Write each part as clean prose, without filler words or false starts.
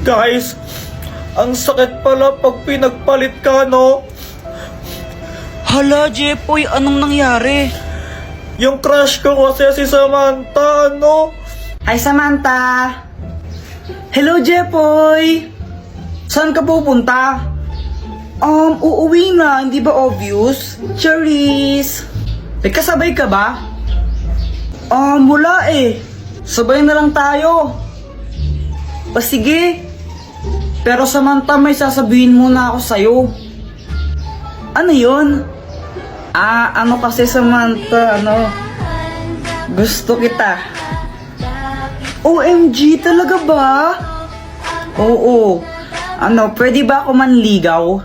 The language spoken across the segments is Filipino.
Guys, ang sakit pala pag pinagpalit ka, no? Hala, Jepoy, anong nangyari? Yung crush ko kasi si Samantha, no? Hi, Samantha! Hello, Jepoy! Saan ka pupunta? Uuwi na, hindi ba obvious? Charis! May kasabay ka ba? Wala eh. Sabay na lang tayo. O sige. Pero Samantha, may sasabihin muna ako sa'yo. Ano yun? Ano kasi Samantha, gusto kita. OMG, talaga ba? Oo. Pwede ba ako manligaw?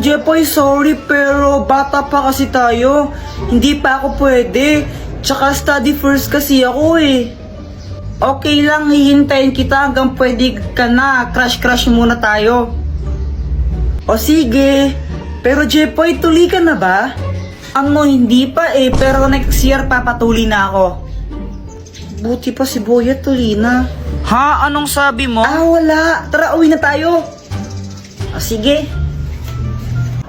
Jepoy, sorry pero bata pa kasi tayo. Hindi pa ako pwede. Tsaka study first kasi ako eh. Okay lang, hihintayin kita hanggang pwede ka na. Crush muna tayo. O sige. Pero Jepoy, tuli ka na ba? Hindi pa eh. Pero next year papatuli na ako. Buti pa si Boya tuli na. Ha? Anong sabi mo? Wala. Tara, uwi na tayo. O sige.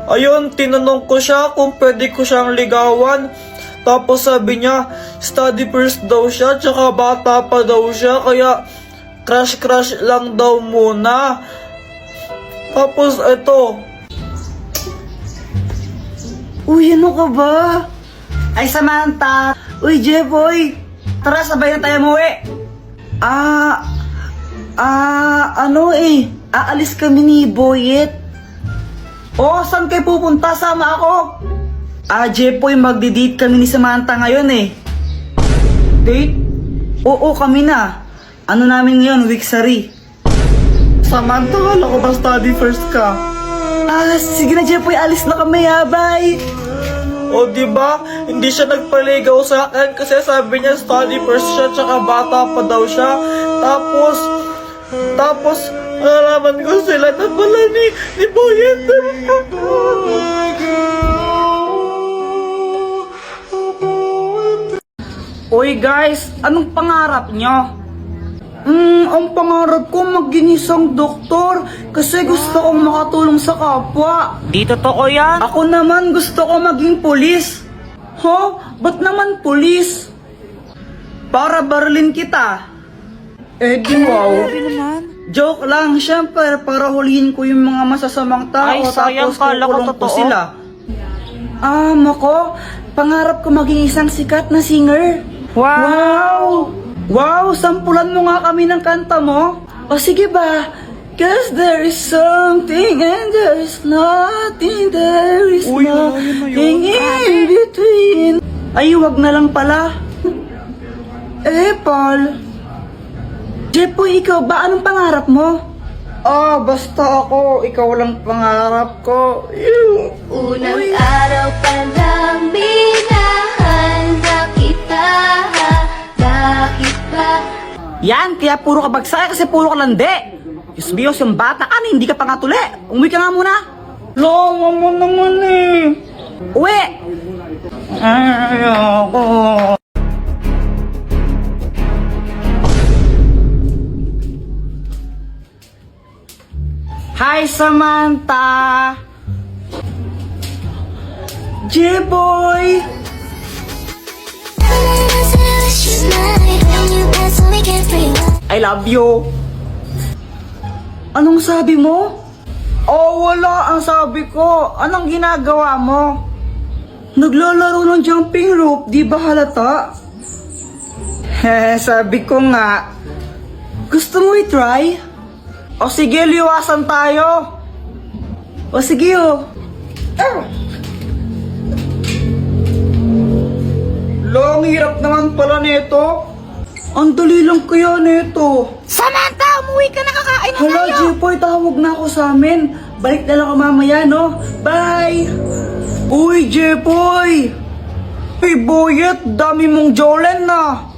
Ayun, tinanong ko siya kung pwede ko siyang ligawan. Tapos sabi niya, study first daw siya, tsaka bata pa daw siya, kaya crush lang daw muna. Tapos eto. Uy, ano ka ba? Ay, Samantha! Uy, Jepoy! Tara, sabay na tayo umuwi! Aalis kami ni Boyet. Saan kayo pupunta? Sama ako! Jepoy, magdi-date kami ni Samantha ngayon eh. Date? Oo, kami na. Ano namin ngayon, weeksary. Samantha, wala ko ba study first ka? Sige na Jepoy, alis na kami bye! O diba, hindi siya nagpaligaw sa akin kasi sabi niya study first siya tsaka bata pa daw siya. Tapos, nalaman ko sila na pala ni Boyet. Uy guys, anong pangarap nyo? Ang pangarap ko maging isang doktor kasi gusto kong makatulong sa kapwa. Di totoo yan? Ako naman gusto ko maging pulis. Ba't naman pulis? Para barulin kita. Di wow. Joke lang, syempre para hulihin ko yung mga masasamang tao. Ay, sayang, tapos kala ko kukulong ko totoo. sila. Mako, pangarap ko maging isang sikat na singer. Wow, sampulan mo nga kami ng kanta mo. O sige ba? Cause there is something and there is nothing, there is Uy, nothing in between. Ay, wag na lang pala. Paul. Jepoy, ikaw ba? Anong pangarap mo? Basta ako. Ikaw lang pangarap ko. Unang araw pa lang binahanda kita. Bakit ba? Yan, kaya puro ka bagsak kasi puro ka lande. Diyos Diyos, yung bata ka hindi ka pa nga tuli. Umuwi ka nga muna. Lama mo naman eh. Uwi! Ayoko. Hi, Samantha! J-boy! I love you! Anong sabi mo? Wala ang sabi ko. Anong ginagawa mo? Naglalaro ng jumping rope, di ba halata? Sabi ko nga. Gusto mo i-try? O sige, liwasan tayo. O sige Long hirap naman pala nito. Ang dali lang kaya nito. Samantha, umuwi ka na, kakain na Hala, tayo. Jepoy, tawag na ako sa amin. Balik na lang ako mamaya, no? Bye! Uy, Jepoy! Hey, Boyet, dami mong jolen na.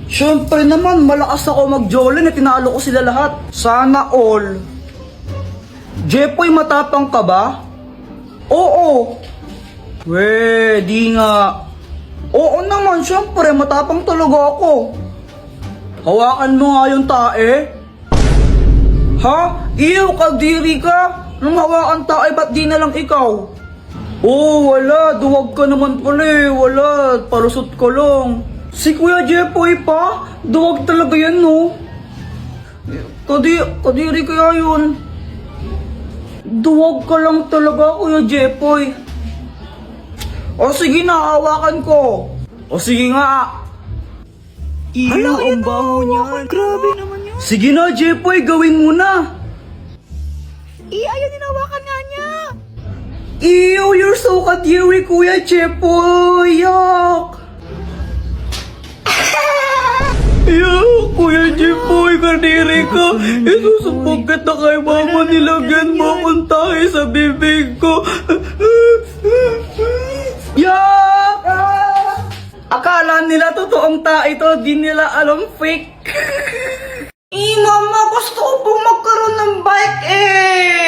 Siyempre naman, malakas ako mag-jolen tinalo ko sila lahat. Sana all. Jepoy, matapang ka ba? Oo. Di nga. Oo naman, siyempre, matapang talaga ako. Hawakan mo nga yung tae. Ha? Iyo, kadiri ka? Nung hawakan tayo, ba't di na lang ikaw? Oh, wala. Duwag ka naman pala eh. Wala. Palusot ko lang. Si Kuya Jepoy pa? Duwag talaga yan, no? Kadiri kaya yun? Duwag ka lang talaga, Kuya Jepoy. O sige na, hawakan ko. O sige nga. Hala, ang baho niyan. Grabe naman yun. Sige na, Jepoy, gawin mo na. Ayaw ninawakan nga niya. Ew, you're so kadiri, Kuya Jepoy. Yak. Yuck, Kuya Jepoy, kadiri ka. Isusubok kita kay mama, nilagyan mo akong tayo sa bibig ko. Yak! Akala nila totoong tayo ito, di nila alam fake. Mama, gusto ko pong magkaroon ng bike eh.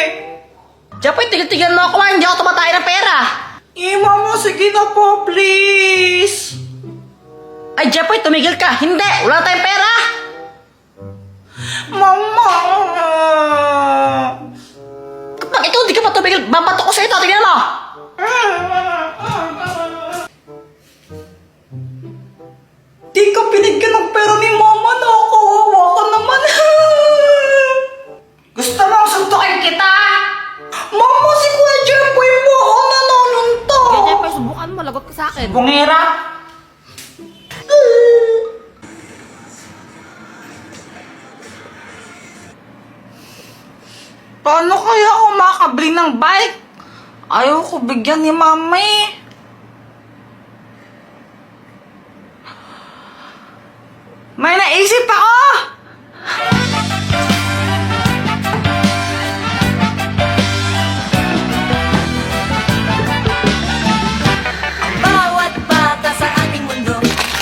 Jepoy, tigil-tigil mo ako, hindi ako tumatay ng pera. Mama, sige na po, please. Ay, Jepoy, tumigil ka. Hindi, wala tayong pera. Mama! Kapag ikaw hindi ka pa tumigil, babato ko sa ito. Tingnan mo. Di ka pinigyan ng pera ni Mama, nakawawa ka naman. Gusto mo suntukin kita? Mama, si Kuya Jepoy mo ako nanonunto. Kaya, Jepoy, subukan mo. Lagot ka sa akin. Bungera? Paano kaya ako makakabili ng bike? Ayaw ko bigyan ni Mama eh. May naisip ako! Bawat bata sa ating mundo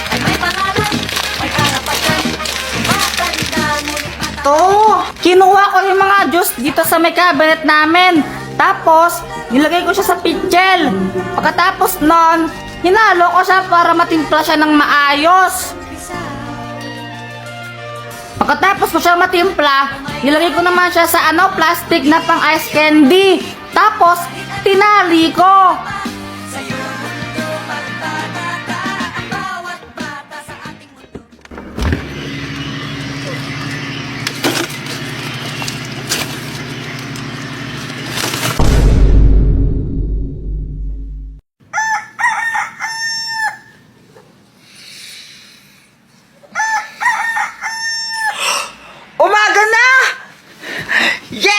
ay may pangalan, may karapatan. Matanda ngunit bata. To, kinuha ko yung mga juice dito sa may cabinet namin. Tapos, nilagay ko siya sa pitchel. Pagkatapos nun, hinalo ko siya para matimpla siya ng maayos. Pagkatapos ko siya matimpla, nilagay ko naman siya sa plastic na pang ice candy. Tapos, tinali ko. Bawat bata sa ating mundo. Umaga na! Yeah!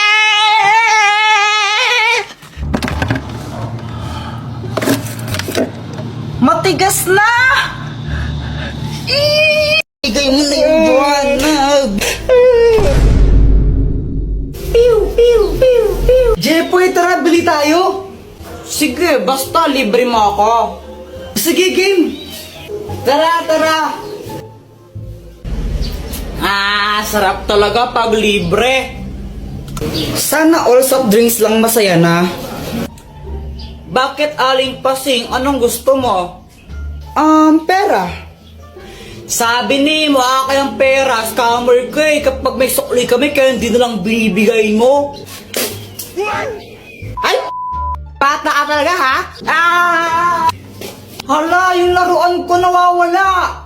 Matigas na! Igay mo na yung buwanag! Jepoy, tara, bili tayo! Sige, basta libre mo ako. Sige, game! Tara, tara! Sarap talaga pag libre. Sana all soft drinks lang masaya na. Bakit aling pasing? Anong gusto mo? Pera. Sabi ni mo, akin ang pera. Scammer ka eh. Kapag may sukli kami, kaya hindi na lang binibigay mo. Ay! Bata ka talaga, ha? Hala, yung laruan ko nawawala.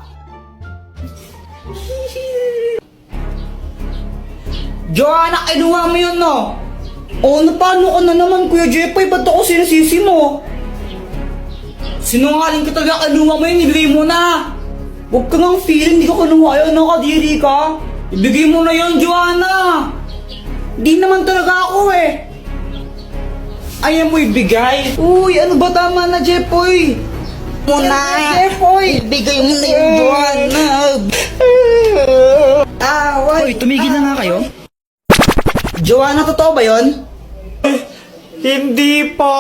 Joanna, kinuha mo yun, no? O, paano ka na naman, Kuya Jepoy? Ba't ako sinasisi mo? Sinungaling ka talaga, kinuha mo yun, ibigay mo na. Huwag ka ngang feeling, di ka kinuha yun, nakadiri ka. Ibigay mo na yun, Joanna. Di naman talaga ako, eh. Ayaw mo ibigay? Uy, ano ba tama na, Jepoy? Muna. Jepoy, ibigay mo na yun, Joanna. Hoy, tumigil na nga kayo. Joanna, totoo ba yun? Hindi po.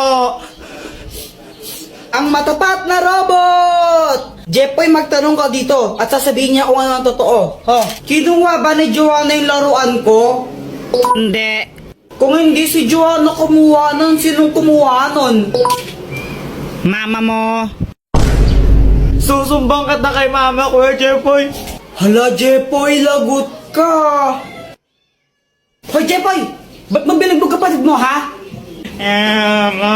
Ang matapat na robot! Jepoy, magtanong ka dito at sasabihin niya kung ano ang totoo. Kinuha ba ni Joanna yung laruan ko? Hindi. Kung hindi si Joanna kumuha nun, sinong kumuha nun? Mama mo. Susumbang ka na kay mama ko, Jepoy. Hala, Jepoy, lagot ka. Hoy, Jepoy! Ba't mabilag mo kapatid mo, ha?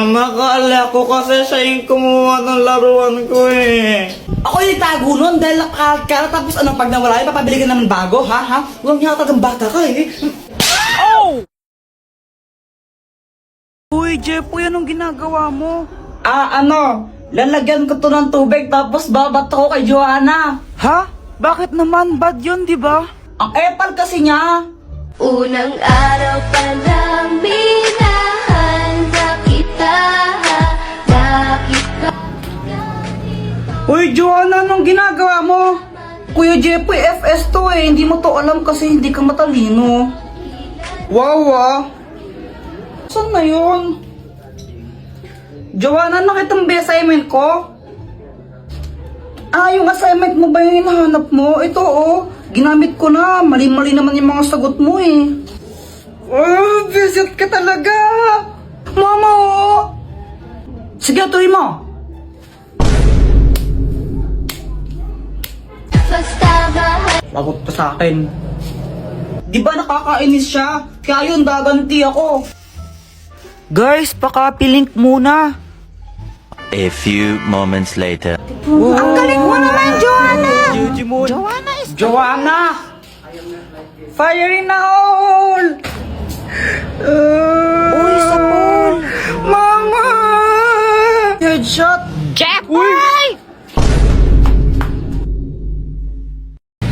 Nakala ko kasi siya yung kumuha ng laruan ko eh. Ako yung itago nun dahil nakakala tapos ano, pag nawala yun, papabili ka naman bago, ha? Huwag niya ng bata ka, eh. Uy, Jepoy, anong ginagawa mo? Lalagyan ko to ng tubig tapos babato ko kay Joanna. Ha? Bakit naman? Bad yun, di ba? Ang epal kasi niya. Unang araw pa lang minahanda kita. Uy, Joanna, anong ginagawa mo? Kuya Jepoy, FS to eh. Hindi mo to alam kasi hindi ka matalino. Wow, ah. Saan na yun? Joanna, nakita mo ba yung assignment ko? Yung assignment mo ba yung hinahanap mo? Ito, oh. Ginamit ko na. Mali-mali naman yung mga sagot mo, eh. Oh, visit ka talaga. Mama, oh. Sige, tuloy mo. Basta mahal Lagot ka sa akin. Di ba nakakainis siya? Kaya yun, gaganti ako. Guys, pakapilink muna. A few moments later. Ang galing mo naman, Joanna! Jujimon. Joanna is... Joanna! Fire in the hole! Uy, sa pool! Mama! Headshot! Jepoy!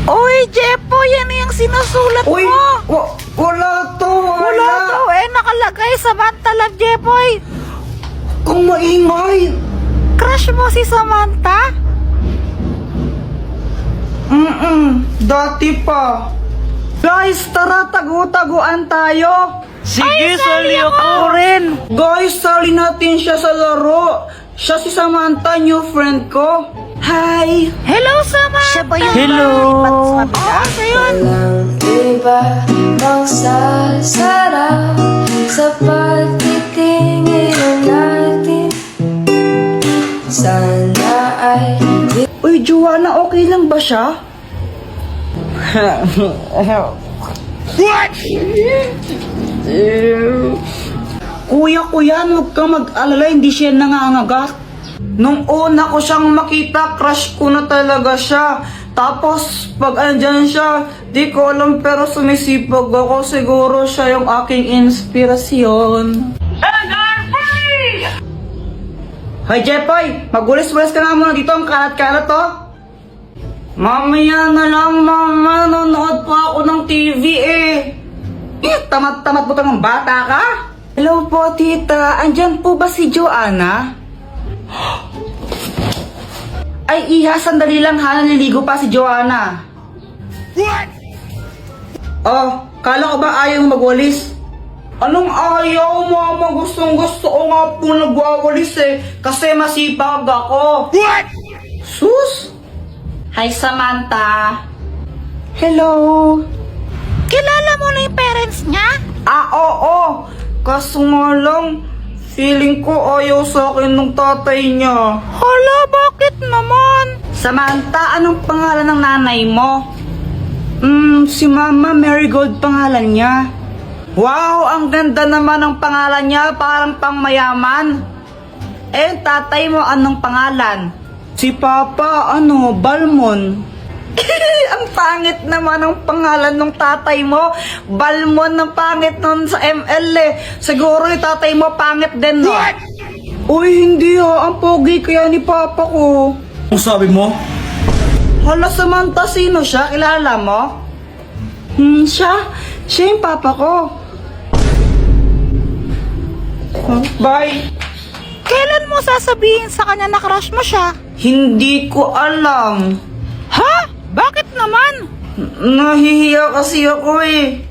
Uy, Jepoy, yan yung sinusulat Uy! mo! Wala to! Wala to eh, nakalagay Samantha Love Jepoy. Kung maingay! Crush mo si Samantha? Dati pa. Guys, tara, tagu-taguan tayo. Sige, sali ako. rin. Guys, sali natin siya sa laro. Siya si Samantha, new friend ko. Hi! Hello, Samantha! Siya ba yung Hello. Oo, siya yun. Walang iba magsasarap sa pagtitingin natin. Sana ay Uy, Joanna, okay lang ba siya? Kuya, huwag kang mag-alala, hindi siya nangangagat. Nung una ko siyang makita, crush ko na talaga siya. Tapos, pag andyan siya, di ko alam pero sumisipag ako. Siguro siya yung aking inspirasyon. Hoy, Jepoy! Magulis-gulis ka nga muna dito. Ang kalat-kalat, to. Mamaya na lang, mama. Nanonood pa ako ng TV, eh. Tamat-tamat mo ng bata ka? Hello po, tita. Andyan po ba si Joanna? Ay, iha, sandali lang ha. Naliligo pa si Joanna. What? Oh, kala ko ba ayaw magwalis? Anong ayaw, mama? Gustong gusto ko nga po nagwawalis eh. Kasi masipag ako. What? Sus? Hi, Samantha. Hello. Kilala mo na yung parents niya? Oo. Kaso nga lang, feeling ko ayaw sa akin ng tatay niya. Hala, bakit naman? Samantha, anong pangalan ng nanay mo? Si Mama Marigold pangalan niya. Wow, ang ganda naman ng pangalan niya, parang pangmayaman. Eh, tatay mo anong pangalan? Si Papa, Balmon. Ang pangit naman ang pangalan ng tatay mo. Balmon, ang pangit nun sa ML eh. Siguro yung tatay mo pangit din, no? What? Uy, hindi ha. Ang pogi kaya ni Papa ko. Ang sabi mo? Hala, Samantha, sino siya? Kilala mo? Siya yung Papa ko. Bye. Kailan mo sasabihin sa kanya na crush mo siya? Hindi ko alam. Ha? Bakit naman? Nahihiya kasi ako eh.